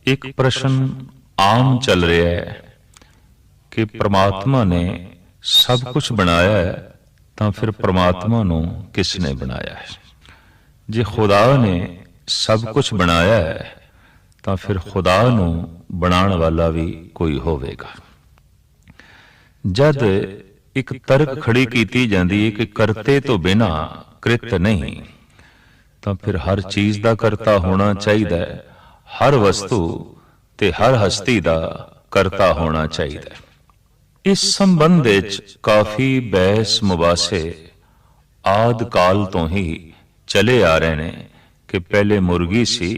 एक प्रश्न आम चल रहा है कि परमात्मा ने सब कुछ बनाया है तो फिर परमात्मा नूं किसने बनाया है? जे खुदा ने सब कुछ बनाया है तो फिर खुदा नूं बनाने वाला भी कोई होवेगा। जद एक तर्क खड़ी की जाती है कि करते तो बिना कृत नहीं, तो फिर हर चीज का करता होना चाहिए, हर वस्तु ते हर हस्ती का करता होना चाहिए। इस संबंध काफी बहस मुबासे आद काल तो ही चले आ रहे ने कि पहले मुर्गी सी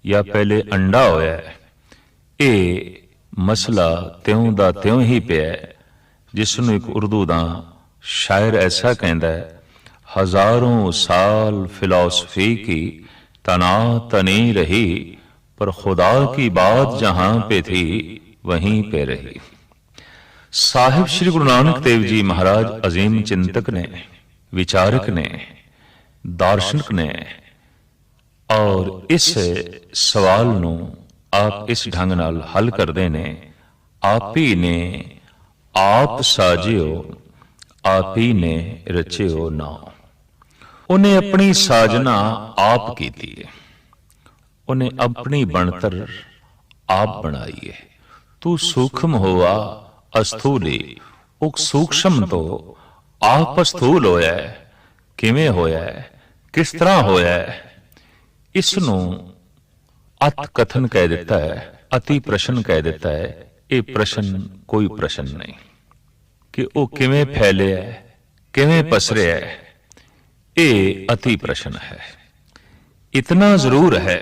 या पहले अंडा होया है। ये मसला त्यों दा त्यों ही पिया, जिसनों एक उर्दू दा शायर ऐसा कहता है, हजारों साल फिलॉसफी की तना तनी रही, पर खुदा की बात जहां पे थी वहीं पे रही। साहिब श्री गुरु नानक देव जी महाराज अजीम चिंतक ने, विचारक ने, दार्शनिक ने, और इस सवाल नू आप इस ढंग नाल हल करदे ने, आप ही ने आप साजियो, आप ही ने रचियो नाम। उन्हें अपनी साजना आप की है, उन्हें अपनी बनतर आप बनाई है। तू सूक्ष्म होवा अस्थूली, उक सूक्ष्म तो आप स्थूल होया है। किवें होया है, किस तरह होया है, इसनू अत कथन कह देता है, अति प्रश्न कह देता है। ये प्रश्न कोई प्रश्न नहीं कि वह किवें फैले है, किवें पसरे है, ये अति प्रश्न है। इतना जरूर है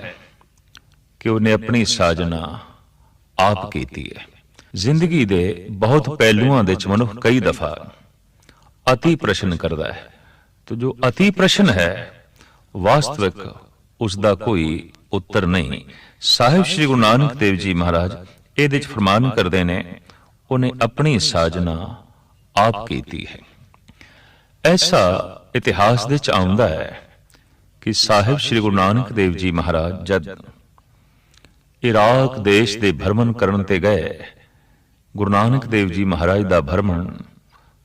कि उन्हें अपनी साजना आप की है। जिंदगी दे बहुत पहलुआं दे च मनुख कई दफा अति प्रश्न करता है, तो जो अति प्रश्न है वास्तविक उसका कोई उत्तर नहीं। साहिब श्री गुरु नानक देव जी महाराज ये फरमान करते ने, उन्हें अपनी साजना आप की है। ऐसा इतिहास दे च आउंदा है कि साहिब श्री गुरु नानक देव जी महाराज जद इराक देश दे भ्रमण करन ते गए, गुरु नानक देव जी महाराज दा भ्रमण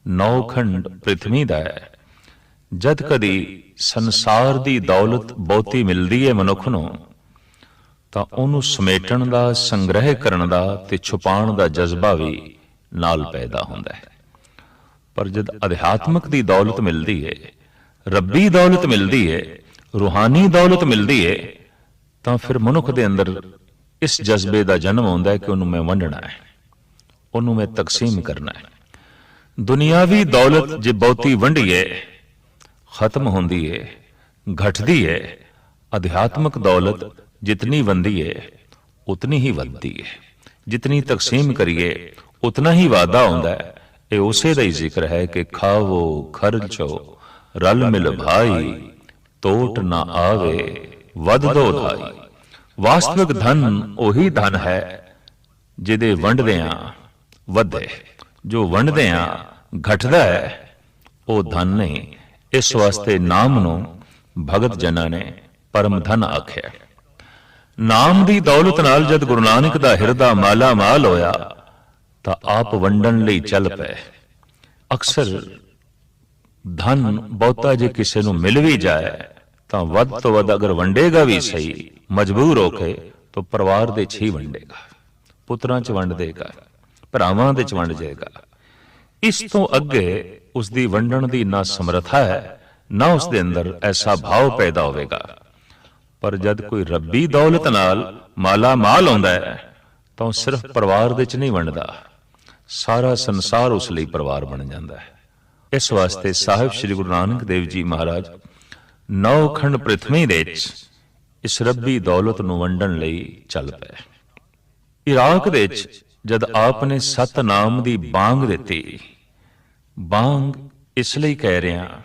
9 खंड पृथ्वी दा है। जद कदी संसार दी दौलत बहुती मिलदी है मनुख नूं, तां ओनू समेटण दा, संग्रह करन दा ते छुपाण दा जज्बा भी नाल पैदा हुंदा है। पर जद अध्यात्मक दी दौलत मिलदी है, रब्बी दौलत मिलदी है, रूहानी दौलत मिलदी है, तां फिर मनुख दे अंदर इस जज्बे दा जन्म होंदा है कि उन्होंने मैं वंडना है, उन्होंने मैं तकसीम करना है। दुनियावी दौलत जे बहुती वंडिए खत्म होंदी है, घटदी है। अध्यात्मक दौलत जितनी वंदी है उतनी ही वधदी है, जितनी तकसीम करिए उतना ही वादा होंदा है। ये उसे दा ही जिक्र है कि खावो खर्चो रल मिल भाई, तोट ना आवे वध दो धाई। वास्तविक धन ओही धन है जिदे वंडदियां वधे, जो वंडदियां घटदा है वो धन नहीं। इस वास्ते नाम नूं भगत जना ने परम धन आख्या। नाम दी दौलत नाल जद गुरु नानक दा हिरदा माला माल होया तां आप वंडन लई चल पे। अक्सर धन बहुता जे किसी नूं मिल भी जाए तां वध तो वध अगर वंडेगा भी सही, मजबूर होके, तो परिवार दे च ही वंडेगा, पुत्रां च वंड देगा, भरावां दे च वंड जाएगा। इस तो अगे उसकी वंडन की ना समर्था है, ना उसके अंदर ऐसा भाव पैदा होगा। पर जद कोई रब्बी दौलत नाल माला माल होंदा है तो सिर्फ परिवार दे च नहीं वंडदा, सारा संसार उस लिए परिवार बन जाता है। इस वास्ते साहिब श्री गुरु नानक देव जी महाराज 9 खंड पृथ्वी दे इस रब्बी दौलत नूं वंडन लई चल पे। इराक दे जद आपने सतनाम दी बांग दिती, बांग इसलिए कह रहे हैं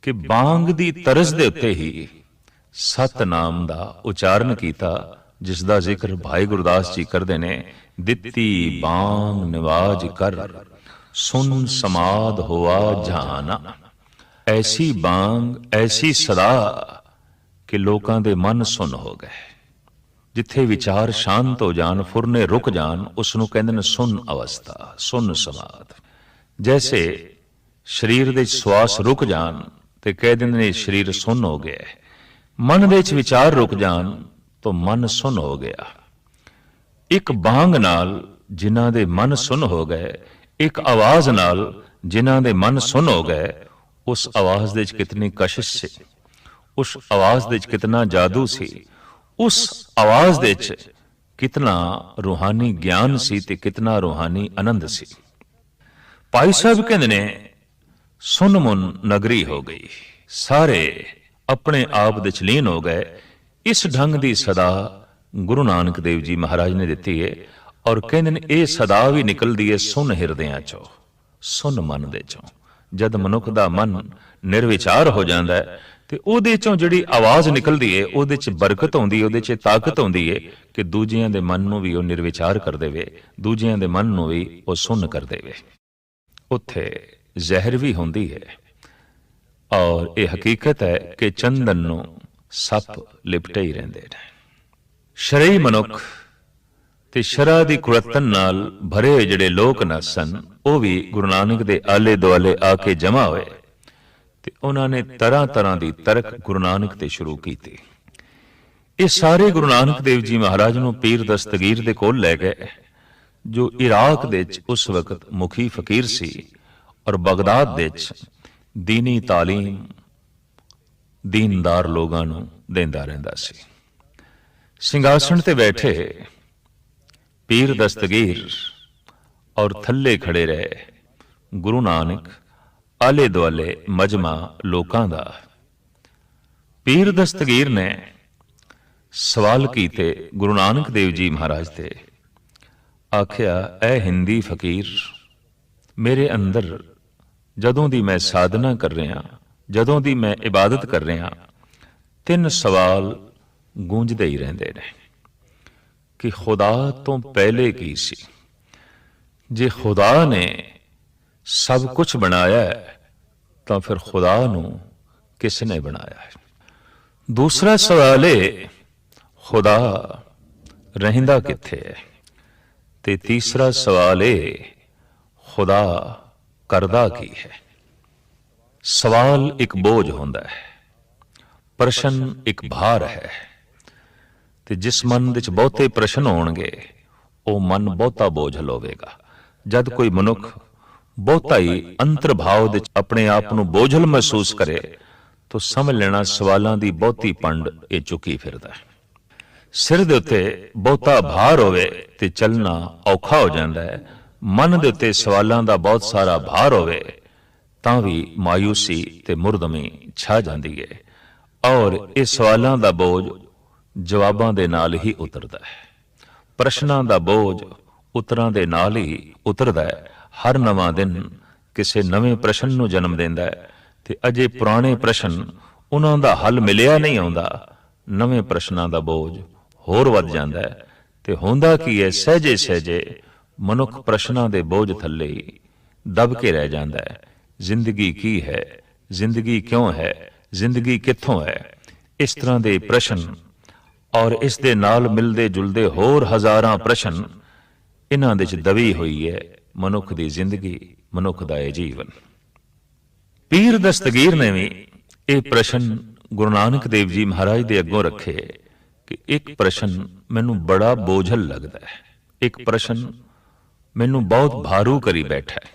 कि बांग दी तरज दे उत्ते ही सतनाम दा उचारण कीता, जिसदा जिक्र भाई गुरदास जी करते ने। दिती बांग निवाज कर, सुन समाद होआ जहाना। ऐसी बांग, ऐसी सदा कि लोकां दे मन सुन हो गए। ਜਿੱਥੇ ਵਿਚਾਰ ਸ਼ਾਂਤ ਹੋ ਜਾਣ, ਫੁਰਨੇ ਰੁਕ ਜਾਣ, ਉਸ ਨੂੰ ਕਹਿੰਦੇ ਨੇ ਸੁੰਨ ਅਵਸਥਾ, ਸੁੰਨ ਸਮਾਧ। ਜੈਸੇ ਸਰੀਰ ਦੇ ਸਵਾਸ ਰੁਕ ਜਾਣ ਤੇ ਕਹਿ ਦਿੰਦੇ ਨੇ ਸਰੀਰ ਸੁੰਨ ਹੋ ਗਿਆ। ਮਨ ਦੇ ਵਿੱਚ ਵਿਚਾਰ ਰੁਕ ਜਾਣ ਤਾਂ ਮਨ ਸੁੰਨ ਹੋ ਗਿਆ। ਇੱਕ ਬਾਂਗ ਨਾਲ ਜਿਨ੍ਹਾਂ ਦੇ ਮਨ ਸੁੰਨ ਹੋ ਗਏ, ਇੱਕ ਆਵਾਜ਼ ਨਾਲ ਜਿਨ੍ਹਾਂ ਦੇ ਮਨ ਸੁੰਨ ਹੋ ਗਏ, ਉਸ ਆਵਾਜ਼ ਦੇ ਵਿੱਚ ਕਿਤਨੀ ਕਸ਼ਿਸ਼ ਸੀ, ਉਸ ਆਵਾਜ਼ ਦੇ ਵਿੱਚ ਕਿਤਨਾ ਜਾਦੂ ਸੀ, ਉਸ ਆਵਾਜ਼ ਦੇ ਵਿੱਚ ਕਿਤਨਾ ਰੂਹਾਨੀ ਗਿਆਨ ਸੀ ਤੇ ਕਿਤਨਾ ਰੂਹਾਨੀ ਆਨੰਦ ਸੀ। ਭਾਈ ਸਾਹਿਬ ਕਹਿੰਦੇ ਨੇ ਸੁੰਨ ਮੁੰਨ ਨਗਰੀ ਹੋ ਗਈ, ਸਾਰੇ ਆਪਣੇ ਆਪ ਦੇ ਚ ਲੀਨ ਹੋ ਗਏ। ਇਸ ਢੰਗ ਦੀ ਸਦਾ ਗੁਰੂ ਨਾਨਕ ਦੇਵ ਜੀ ਮਹਾਰਾਜ ਨੇ ਦਿੱਤੀ ਹੈ। ਔਰ ਕਹਿੰਦੇ ਨੇ ਇਹ ਸਦਾ ਵੀ ਨਿਕਲਦੀ ਹੈ ਸੁੰਨ ਹਿਰਦਿਆਂ ਚੋਂ, ਸੁੰਨ ਮਨ ਦੇ ਚੋਂ। ਜਦ ਮਨੁੱਖ ਦਾ ਮਨ ਨਿਰਵਿਚਾਰ ਹੋ ਜਾਂਦਾ ਹੈ ਤੇ ਉਹਦੇ ਚੋਂ ਜਿਹੜੀ ਆਵਾਜ਼ ਨਿਕਲਦੀ ਹੈ, ਉਹਦੇ ਚ ਬਰਕਤ ਆਉਂਦੀ ਹੈ, ਉਹਦੇ ਚ ਤਾਕਤ ਆਉਂਦੀ ਹੈ ਕਿ ਦੂਜਿਆਂ ਦੇ ਮਨ ਨੂੰ ਵੀ ਉਹ ਨਿਰਵਿਚਾਰ ਕਰ ਦੇਵੇ, ਦੂਜਿਆਂ ਦੇ ਮਨ ਨੂੰ ਵੀ ਉਹ ਸੁੰਨ ਕਰ ਦੇਵੇ। ਉੱਥੇ ਜ਼ਹਿਰ ਵੀ ਹੁੰਦੀ ਹੈ। ਔਰ ਇਹ ਹਕੀਕਤ ਹੈ ਕਿ ਚੰਦਨ ਨੂੰ ਸੱਪ ਲਿਪਟੇ ਹੀ ਰਹਿੰਦੇ ਨੇ। ਸ਼ਰਈ ਮਨੁੱਖ ਤੇ ਸ਼ਰਾ ਦੀ ਕੁੜੱਤਣ ਨਾਲ ਭਰੇ ਹੋਏ ਜਿਹੜੇ ਲੋਕ ਨਾ ਸਨ, ਉਹ ਵੀ ਗੁਰੂ ਨਾਨਕ ਦੇ ਆਲੇ ਦੁਆਲੇ ਆ ਕੇ ਜਮਾ ਹੋਏ ਤੇ ਉਹਨਾਂ ਨੇ ਤਰ੍ਹਾਂ ਤਰ੍ਹਾਂ ਦੀ ਤਰਕ ਗੁਰੂ ਨਾਨਕ ਤੇ ਸ਼ੁਰੂ ਕੀਤੀ। ਇਹ ਸਾਰੇ ਗੁਰੂ ਨਾਨਕ ਦੇਵ ਜੀ ਮਹਾਰਾਜ ਨੂੰ ਪੀਰ ਦਸਤਗੀਰ ਦੇ ਕੋਲ ਲੈ ਗਏ, ਜੋ ਇਰਾਕ ਦੇ ਵਿੱਚ ਉਸ ਵਕਤ ਮੁਖੀ ਫਕੀਰ ਸੀ ਔਰ ਬਗਦਾਦ ਦੇ ਵਿੱਚ ਦੀਨੀ ਤਾਲੀਮ ਦੀਨਦਾਰ ਲੋਕਾਂ ਨੂੰ ਦਿੰਦਾ ਰਹਿੰਦਾ ਸੀ। ਸਿੰਘਾਸਣ ਤੇ ਬੈਠੇ ਪੀਰ ਦਸਤਗੀਰ ਔਰ ਥੱਲੇ ਖੜੇ ਰਹੇ ਗੁਰੂ ਨਾਨਕ, ਆਲੇ ਦੁਆਲੇ ਮਜਮਾ ਲੋਕਾਂ ਦਾ। ਪੀਰ ਦਸਤਗੀਰ ਨੇ ਸਵਾਲ ਕੀਤੇ ਗੁਰੂ ਨਾਨਕ ਦੇਵ ਜੀ ਮਹਾਰਾਜ ਤੇ। ਆਖਿਆ, ਐ ਹਿੰਦੀ ਫਕੀਰ, ਮੇਰੇ ਅੰਦਰ ਜਦੋਂ ਦੀ ਮੈਂ ਸਾਧਨਾ ਕਰ ਰਿਹਾ, ਜਦੋਂ ਦੀ ਮੈਂ ਇਬਾਦਤ ਕਰ ਰਿਹਾ, 3 ਸਵਾਲ ਗੂੰਜਦੇ ਹੀ ਰਹਿੰਦੇ ਨੇ ਕਿ ਖੁਦਾ ਤੋਂ ਪਹਿਲੇ ਕੀ ਸੀ? ਜੇ ਖੁਦਾ ਨੇ ਸਭ ਕੁਝ ਬਣਾਇਆ ਹੈ ਤਾਂ ਫਿਰ ਖੁਦਾ ਨੂੰ ਕਿਸ ਨੇ ਬਣਾਇਆ ਹੈ? ਦੂਸਰਾ ਸਵਾਲ ਹੈ ਖੁਦਾ ਰਹਿੰਦਾ ਕਿੱਥੇ ਹੈ? ਤੇ ਤੀਸਰਾ ਸਵਾਲ ਹੈ ਖੁਦਾ ਕਰਦਾ ਕੀ ਹੈ? ਸਵਾਲ ਇੱਕ ਬੋਝ ਹੁੰਦਾ ਹੈ, ਪ੍ਰਸ਼ਨ ਇੱਕ ਭਾਰ ਹੈ। ਤੇ ਜਿਸ ਮਨ ਵਿੱਚ ਬਹੁਤੇ ਪ੍ਰਸ਼ਨ ਹੋਣਗੇ ਉਹ ਮਨ ਬਹੁਤਾ ਬੋਝਲ ਹੋਵੇਗਾ। ਜਦ ਕੋਈ ਮਨੁੱਖ ਬਹੁਤਾ ਹੀ ਅੰਤਰਭਾਵ ਵਿੱਚ ਆਪਣੇ ਆਪ ਨੂੰ ਬੋਝਲ ਮਹਿਸੂਸ ਕਰੇ ਤਾਂ ਸਮਝ ਲੈਣਾ ਸਵਾਲਾਂ ਦੀ ਬਹੁਤੀ ਪੰਡ ਇਹ ਚੁੱਕੀ ਫਿਰਦਾ ਹੈ। ਸਿਰ ਦੇ ਉੱਤੇ ਬਹੁਤਾ ਭਾਰ ਹੋਵੇ ਤੇ ਚੱਲਣਾ ਔਖਾ ਹੋ ਜਾਂਦਾ ਹੈ। ਮਨ ਦੇ ਉੱਤੇ ਸਵਾਲਾਂ ਦਾ ਬਹੁਤ ਸਾਰਾ ਭਾਰ ਹੋਵੇ ਤਾਂ ਵੀ ਮਾਯੂਸੀ ਤੇ ਮੁਰਦਮੀ ਛਾ ਜਾਂਦੀ ਹੈ। ਔਰ ਇਹ ਸਵਾਲਾਂ ਦਾ ਬੋਝ ਜਵਾਬਾਂ ਦੇ ਨਾਲ ਹੀ ਉਤਰਦਾ ਹੈ। ਪ੍ਰਸ਼ਨਾਂ ਦਾ ਬੋਝ ਉਤਰਾਂ ਦੇ ਨਾਲ ਹੀ ਉਤਰਦਾ ਹੈ। ਹਰ ਨਵਾਂ ਦਿਨ ਕਿਸੇ ਨਵੇਂ ਪ੍ਰਸ਼ਨ ਨੂੰ ਜਨਮ ਦਿੰਦਾ ਹੈ ਤੇ ਅਜੇ ਪੁਰਾਣੇ ਪ੍ਰਸ਼ਨ ਉਹਨਾਂ ਦਾ ਹੱਲ ਮਿਲਿਆ ਨਹੀਂ ਆਉਂਦਾ, ਨਵੇਂ ਪ੍ਰਸ਼ਨਾਂ ਦਾ ਬੋਝ ਹੋਰ ਵੱਧ ਜਾਂਦਾ ਹੈ। ਤੇ ਹੁੰਦਾ ਕੀ ਹੈ, ਸਹਿਜੇ ਸਹਿਜੇ ਮਨੁੱਖ ਪ੍ਰਸ਼ਨਾਂ ਦੇ ਬੋਝ ਥੱਲੇ ਹੀ ਦਬ ਕੇ ਰਹਿ ਜਾਂਦਾ ਹੈ। ਜ਼ਿੰਦਗੀ ਕੀ ਹੈ? ਜ਼ਿੰਦਗੀ ਕਿਉਂ ਹੈ? ਜ਼ਿੰਦਗੀ ਕਿੱਥੋਂ ਹੈ? ਇਸ ਤਰ੍ਹਾਂ ਦੇ ਪ੍ਰਸ਼ਨ ਔਰ ਇਸ ਦੇ ਨਾਲ ਮਿਲਦੇ ਜੁਲਦੇ ਹੋਰ ਹਜ਼ਾਰਾਂ ਪ੍ਰਸ਼ਨ, ਇਹਨਾਂ ਦੇ ਚ ਦਬੀ ਹੋਈ ਹੈ ਮਨੁੱਖ ਦੀ ਜ਼ਿੰਦਗੀ, ਮਨੁੱਖ ਦਾ ਇਹ ਜੀਵਨ। ਪੀਰ ਦਸਤਗੀਰ ਨੇ ਵੀ ਇਹ ਪ੍ਰਸ਼ਨ ਗੁਰੂ ਨਾਨਕ ਦੇਵ ਜੀ ਮਹਾਰਾਜ ਦੇ ਅੱਗੋਂ ਰੱਖੇ ਕਿ ਇੱਕ ਪ੍ਰਸ਼ਨ ਮੈਨੂੰ ਬੜਾ ਬੋਝਲ ਲੱਗਦਾ ਹੈ, ਇੱਕ ਪ੍ਰਸ਼ਨ ਮੈਨੂੰ ਬਹੁਤ ਭਾਰੂ ਕਰੀ ਬੈਠਾ ਹੈ।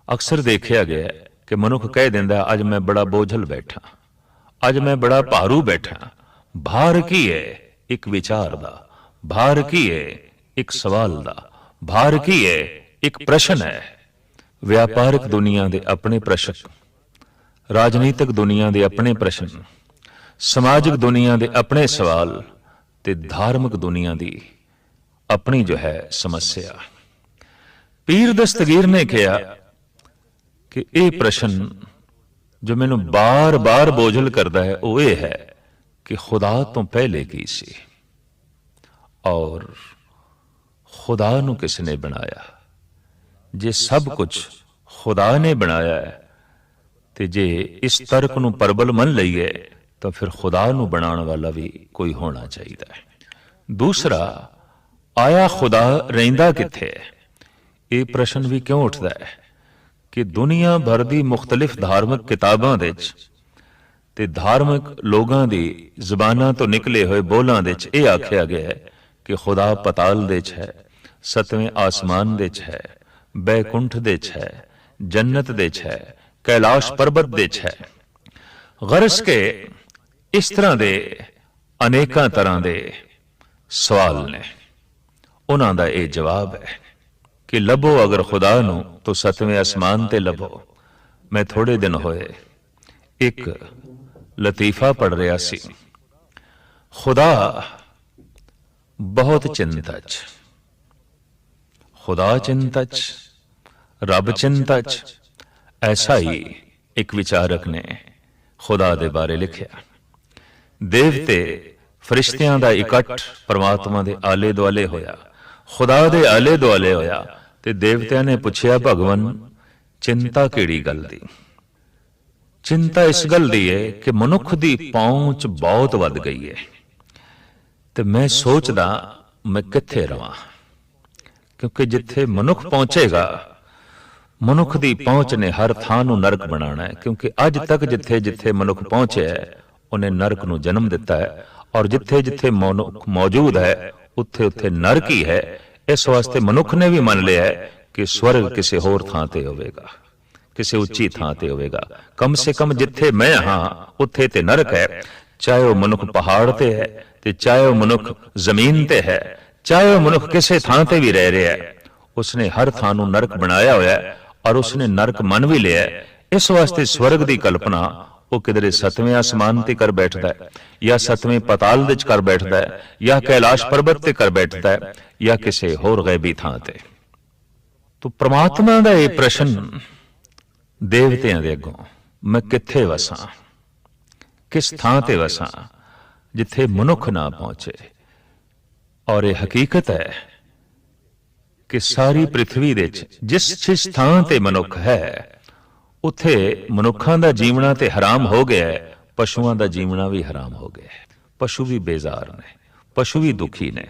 ਅਕਸਰ ਦੇਖਿਆ ਗਿਆ ਕਿ ਮਨੁੱਖ ਕਹਿ ਦਿੰਦਾ, ਅੱਜ ਮੈਂ ਬੜਾ ਬੋਝਲ ਬੈਠਾ, ਅੱਜ ਮੈਂ ਬੜਾ ਭਾਰੂ ਬੈਠਾ। ਭਾਰ ਕੀ ਹੈ? ਇੱਕ ਵਿਚਾਰ ਦਾ। ਭਾਰ ਕੀ ਹੈ? ਇੱਕ ਸਵਾਲ ਦਾ। ਭਾਰ ਕੀ ਹੈ? ਇੱਕ ਪ੍ਰਸ਼ਨ ਹੈ। ਵਿਆਪਾਰਿਕ ਦੁਨੀਆ ਦੇ ਆਪਣੇ ਪ੍ਰਸ਼ਨ, ਰਾਜਨੀਤਿਕ ਦੁਨੀਆ ਦੇ ਆਪਣੇ ਪ੍ਰਸ਼ਨ, ਸਮਾਜਿਕ ਦੁਨੀਆ ਦੇ ਆਪਣੇ ਸਵਾਲ ਤੇ ਧਾਰਮਿਕ ਦੁਨੀਆ ਦੀ ਆਪਣੀ ਜੋ ਹੈ ਸਮੱਸਿਆ। ਪੀਰ ਦਸਤਗੀਰ ਨੇ ਕਿਹਾ ਕਿ ਇਹ ਪ੍ਰਸ਼ਨ ਜੋ ਮੈਨੂੰ ਬਾਰ-ਬਾਰ ਬੋਝਲ ਕਰਦਾ ਹੈ ਉਹ ਇਹ ਹੈ ਕਿ ਖੁਦਾ ਤੋਂ ਪਹਿਲੇ ਕੀ ਸੀ ਔਰ ਖੁਦਾ ਨੂੰ ਕਿਸ ਨੇ ਬਣਾਇਆ? ਜੇ ਸਭ ਕੁਝ ਖੁਦਾ ਨੇ ਬਣਾਇਆ ਹੈ ਤੇ ਜੇ ਇਸ ਤਰਕ ਨੂੰ ਪ੍ਰਬਲ ਮੰਨ ਲਈਏ ਤਾਂ ਫਿਰ ਖੁਦਾ ਨੂੰ ਬਣਾਉਣ ਵਾਲਾ ਵੀ ਕੋਈ ਹੋਣਾ ਚਾਹੀਦਾ ਹੈ। दूसरा, आया खुदा रहिंदा किथे है? ये प्रश्न भी क्यों उठता है कि दुनिया भर की मुख्तलिफ धार्मिक किताबां दे ते धार्मिक लोगों की जबानां तो निकले हुए बोलों दे ये आख्या गया है कि खुदा पताल दे है, सतवें आसमान दे है, बैकुंठ दे है, जन्नत दे है, कैलाश पर्वत दे है। गरज के इस तरह के अनेकों तरह के सवाल ने। उन्हां दा ये जवाब है कि लभो अगर खुदा नू तो सतवें आसमान ते लभो। मैं थोड़े दिन होए एक लतीफा पढ़ रहा सी। खुदा बहुत चिंता च, खुदा चिंता च, रब चिंता च। ऐसा ही एक विचारक ने खुदा दे बारे लिखिया। देवते फरिश्तियां दा इकट्ठ परमात्मा दे आले दुआले होया, खुदा दे आले दुआले होया ते देवतियां ने पुछया, भगवन चिंता केड़ी गल दी? चिंता इस गल दी है कि मनुख दी पहुंच बहुत वध गई है ते मैं सोचदा मैं किथे रवां, क्योंकि जिथे मनुख पहुंचेगा, मनुख दी पहुंच ने हर थां नूं नरक बनाना है। क्योंकि अज तक जिथे जिथे मनुख पहुंचे है उन्हें नरक नूं जन्म दिता है, और जिथे जिथे मनुख मौजूद है उत्थे उत्थे नरक ही है। इस वास्ते मनुख ने भी मान लिया है कि स्वर्ग किसी होर थां ते होवेगा, किसी उच्ची थां ते होवेगा। कम से कम जिथे मैं हाँ उत्थे ते नरक है, चाहे वह मनुख पहाड़ ते है ते चाहे वह मनुख जमीन ते है, चाहे वह मनुख किसी थां ते भी रह रहा है। उसने हर थां नूं नरक बनाया होया है और उसने नरक मन भी लिया है। इस वास्ते स्वर्ग की कल्पना वो किधरे सतवें आसमान ते कर बैठता है, या सतवें पताल दे कर बैठता है, या कैलाश पर्वत ते कर बैठता है, या किसी होर गैबी थां ते। तो परमात्मा दा ये प्रश्न देवतियां दे अगों, मैं किथे वसां, किस थां ते वसां जिथे मनुख ना पहुंचे। और ये हकीकत है कि सारी पृथ्वी दे जिस जिस थां ते मनुख है उत्थे मनुखां दा जीवना ते हराम हो गया है, पशुआं दा जीवना भी हराम हो गया है। पशु भी बेजार ने, पशु भी दुखी ने,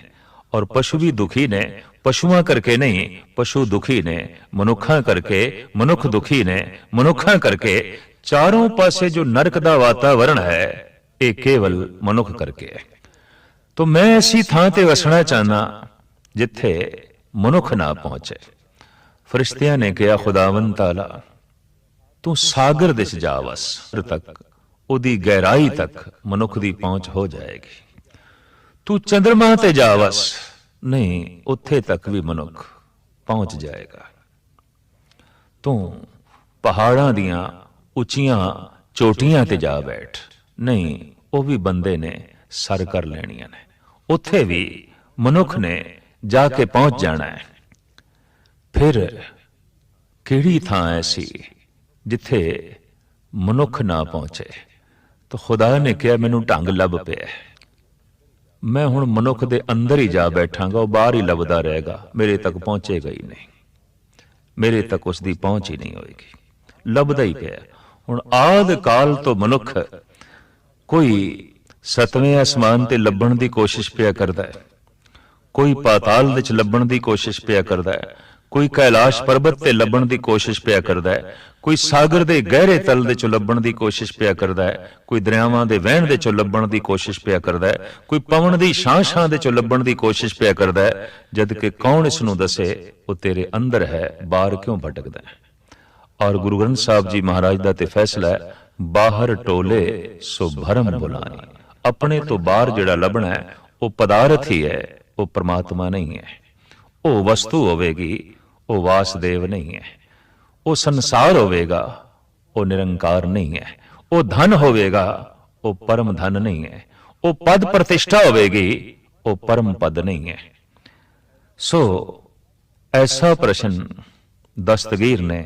और पशु भी दुखी ने पशुआं करके नहीं, पशु दुखी ने मनुखां करके, मनुख दुखी ने मनुखां करके। चारों पासे जो नरक दा वातावरण है ये केवल मनुख करके है। तो मैं ऐसी थां ते वसना चाहना जिथे मनुख ना पहुंचे। फरिश्तियां ने कहा, खुदावंद ताला तू सागर दिस जा वस, तक उदी गहराई तक मनुख दी पहुंच हो जाएगी। तू चंद्रमा ते जा वस, नहीं उत्थे तक भी मनुख पहुंच जाएगा। तू पहाड़ां दियां उचियां चोटियां ते जा बैठ, नहीं वह भी बंदे ने सर कर लेनियां ने, उत्थे भी मनुख ने जाके पहुंच जाना है। फिर केड़ी थां ऐसी जिथे मनुख ना पहुंचे? तो खुदा ने कहा, मैनू ढंग लभ पिया, मैं हुण मनुख दे अंदर ही जा बैठांगा, वह बाहर ही लभदा रहेगा, मेरे तक पहुंचेगा ही नहीं, मेरे तक उसकी पहुंच ही नहीं होएगी। लभदा ही पिया। हुण आद काल तो मनुख कोई सतवें आसमान ते लभण की कोशिश पिया करदा है, कोई पाताल दे च लभण की कोशिश पिया करदा है, कोई कैलाश पर्वत ते लभण की कोशिश पिया करदा है, कोई सागर दे गहरे तल दे चों लभण की कोशिश पिया करदा है, कोई दरियावां दे वहण दे चों लभण की कोशिश पिया करदा है, कोई पवन दी छां दे चों लभण की कोशिश पिया करदा है। जद कि कौन इस नूं दसे वो तेरे अंदर है, बाहर क्यों भटकदा है? और गुरु ग्रंथ साहब जी महाराज दा ते फैसला है, बाहर टोले सो भरम बुलानी। अपने तो बाहर जिहड़ा लभना है वो पदार्थ ही है, वो परमात्मा नहीं है। वो वस्तु होवेगी, वो वासदेव नहीं है। वो संसार होवेगा, वो निरंकार नहीं है। वो धन होवेगा, वो परम धन नहीं है। वो पद प्रतिष्ठा होवेगी, वो परम पद नहीं है। सो ऐसा प्रश्न दस्तगीर ने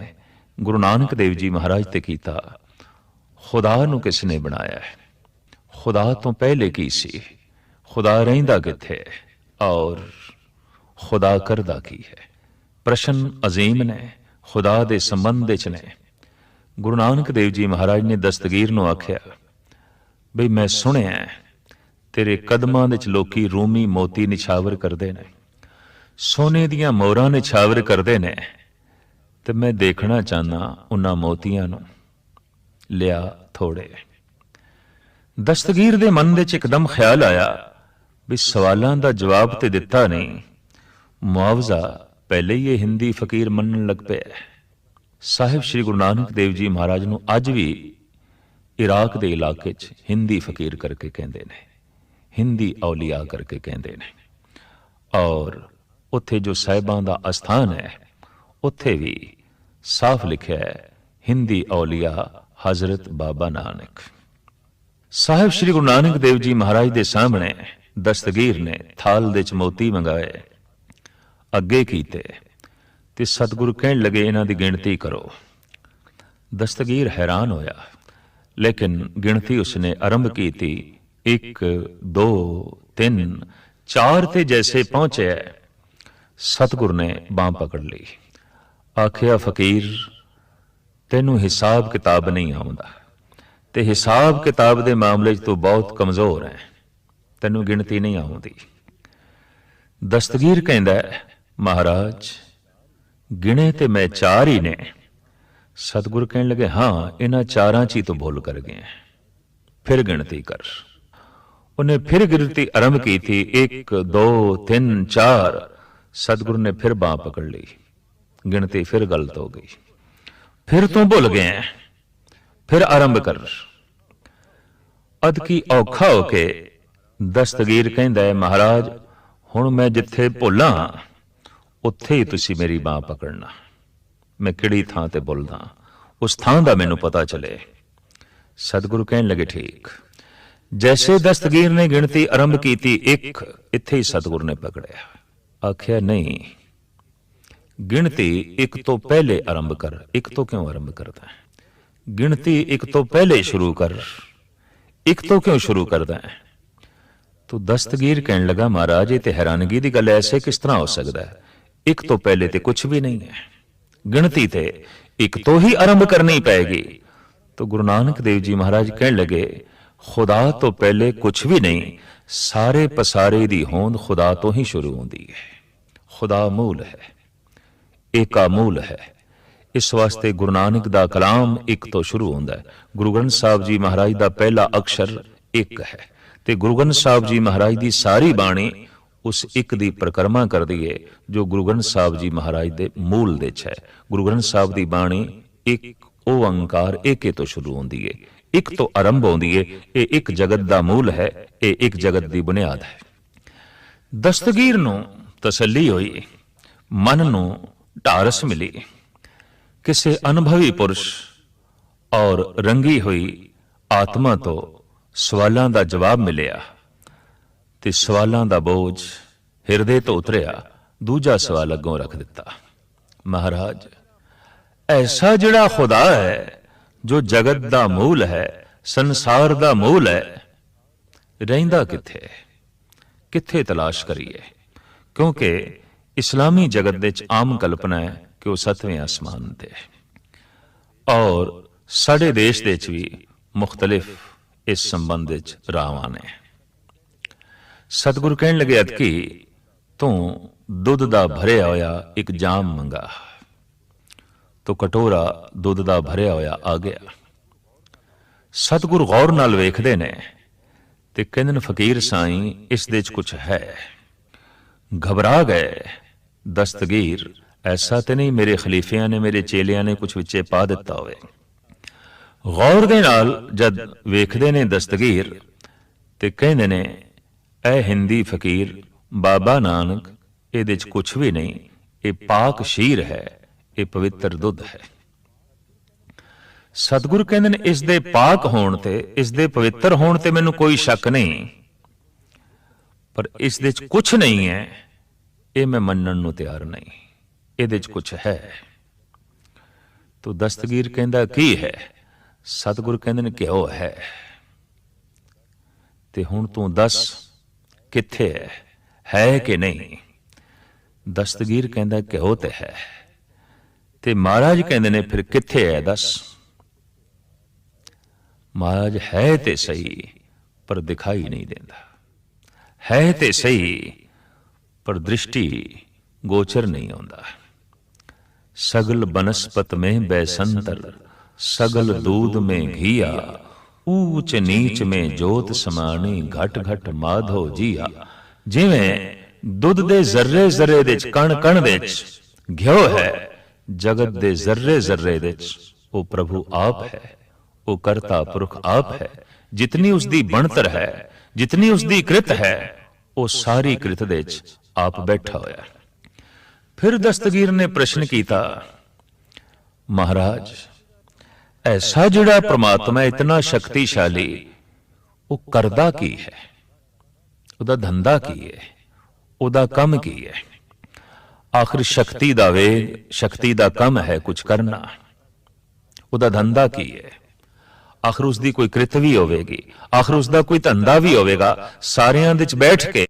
गुरु नानक देव जी महाराज ते कीता, खुदा नूं किसने बनाया है? खुदा तो पहले की सी? खुदा रहिंदा किथे है और खुदा करदा की है? प्रश्न अजीम ने, खुदा दे संबंध च ने। गुरु नानक देव जी महाराज ने दस्तगीर नूं आख्या, बई मैं सुनिया तेरे कदमां दे च लोकी रूमी मोती निछावर करते ने, सोने दियां मोहरां निछावर करते ने, ते मैं देखना चाहना उन्हां मोतियां नूं, लिया थोड़े। दस्तगीर दे मन दे च एकदम ख्याल आया भी सवालां दा जवाब ते दिता नहीं, मुआवजा पहले ही ये हिंदी फकीर मनन लग पे। साहिब श्री गुरु नानक देव जी महाराज नूं अज भी इराक दे इलाके च हिंदी फकीर करके कहंदे ने, हिंदी औलिया करके कहंदे ने। और उत्थे जो साहिबां दा अस्थान है, उत्थे भी साफ लिखा है हिंदी औलिया हजरत बाबा नानक। साहिब श्री गुरु नानक देव जी महाराज दे सामने दस्तगीर ने थाल दे च मोती मंगाए, अगे कीते ते सतगुरु कहन लगे इन्हां दी गिणती करो। दस्तगीर हैरान होया, लेकिन गिणती उसने आरंभ की थी, 1 2 3 4 ते जैसे पहुंचे सतगुरु ने बांह पकड़ ली, आखिया फकीर तेनू हिसाब किताब नहीं आउंदा, ते हिसाब किताब दे मामले च तू बहुत कमजोर है, तेनू गिणती नहीं आउंदी। दस्तगीर कहंदा महाराज गिणे ते मैं 4 ही ने। सतगुरु कहने लगे हाँ, इन्हां 4 च ही तो भूल कर गए, फिर गिणती कर। उन्हें फिर गिनती आरंभ की थी, 1 2 3 4। सतगुरु ने फिर बांह पकड़ ली, गिनती फिर गलत हो गई, फिर तू भूल गए, फिर आरंभ कर। अद की औखा होके दस्तगीर कहंदा है महाराज हुण मैं जिथे भुल्ला उत्थे ही तुसी मेरी बांह पकड़ना, मैं किहड़ी थां ते भुलदा उस थां दा मैनू पता चले। सतगुरु कहने लगे ठीक। जैसे दस्तगीर ने गिनती आरंभ की थी 1, इत्थे ही सतगुरु ने पकड़िया, आखिया नहीं गिनती 1 तो पहले आरंभ कर। 1 तो क्यों आरंभ करता है? गिनती 1 तो पहले शुरू कर, 1 तो क्यों शुरू करता है? तो दस्तगीर कहने लगा महाराज ये तो हैरानगी की गल, ऐसे किस तरह हो सकता है? 1 तो पहले तो कुछ भी नहीं है, गिनती थे 1 तो ही आरंभ करनी पड़ेगी। तो गुरु नानक देव जी महाराज कहने लगे खुदा तो पहले कुछ भी नहीं, सारे पसारे दी होंद खुदा तो ही शुरू होती है। खुदा मूल है, एका मूल है। इस वास्ते गुरु नानक दा कलाम 1 तो शुरू होंदा है। गुरु ग्रंथ साहब जी महाराज दा पहला अक्षर 1 है, ते गुरु ग्रंथ साहब जी महाराज दी सारी बाणी उस 1 दी परिक्रमा कर दी है जो गुरु ग्रंथ साहब जी महाराज दे मूल दे है। गुरु ग्रंथ साहब दी बाणी 1 ओंकार 1 तो शुरू होंदी है, 1 तो आरंभ होंदी है। ये 1 जगत दा मूल है, ये 1 जगत दी बुनियाद है। दस्तगीर नूं तसल्ली हुई, मन नूं ढारस मिली, किसी अनुभवी पुरुष और रंगी हुई आत्मा तो सवालों का जवाब मिलिया, ते सवालों का बोझ हिरदे तो उतरिया। दूजा सवाल अगों रख दिता, महाराज ऐसा जिहड़ा खुदा है जो जगत का मूल है, संसार का मूल है, रहिंदा किथे? किथे तलाश करिए? क्योंकि इस्लामी जगत दे च आम कल्पना है कि वह 7वें आसमान ते, और साडे देश दे च भी मुख्तलिफ इस संबंध च रावां ने। सतगुरु कहने लगे अदकी तू दुध दा भरिया होया एक जाम मंगा। तो कटोरा दुध दा भरिया होया आ गया। सतगुरु गौर नाल वेखदे ने ते कहंदे फकीर साईं इस दे च कुछ है। घबरा गए दस्तगीर, ऐसा तो नहीं मेरे खलीफिया ने मेरे चेलिया ने कुछ विचे पा दिता होवे। गौर दे नाल जद वेखदे ने दस्तगीर ते कहंदे ने ऐ हिंदी फकीर बाबा नानक इहदे च कुछ भी नहीं, ये पाक शीर है, ये पवित्र दुध है। सतगुरु कहंदे ने इस दे पाक होण ते इस दे पवित्र होण ते मैनूं कोई शक नहीं, पर इस दे च कुछ नहीं है ये मैं मनण नूं तैयार नहीं, इहदे च कुछ है। तो दस्तगीर कहंदा की है? सतगुरु कहंदे ने घिओ है। ते हुण तूं दस किथे है कि नहीं? दस्तगीर कहंदा घिओ ते है। ते महाराज कहंदे ने फिर किथे है दस? महाराज है ते सही पर दिखाई नहीं देता। है ते सही पर दृष्टि गोचर नहीं आਉਂਦਾ। सगल बनस्पत में बैसंतर सगल दूध में घिया, ऊच नीच में जोत समानी घट घट माधो जिया। जिवें दुध दे जर्रे जर्रे दे कण कण दे घ्यो है, जगत दे जर्रे जर्रे दे वो प्रभु आप है, वो करता पुरख आप है। जितनी उसकी बनतर है, जितनी उसकी कृत है, वो सारी कृत दे आप बैठा होया। फिर दस्तगीर ने प्रश्न किया, महाराज ऐसा जिहड़ा परमात्मा इतना शक्तिशाली, वो करदा की है, उहदा धंधा की है, उहदा कम की है? आखिर शक्ति दा वेग, शक्ति दा कम है कुछ करना, उहदा धंधा की है? आखिर उसकी कोई कृत भी होवेगी, आखिर उसका कोई धंधा भी होवेगा, सारियां विच बैठ के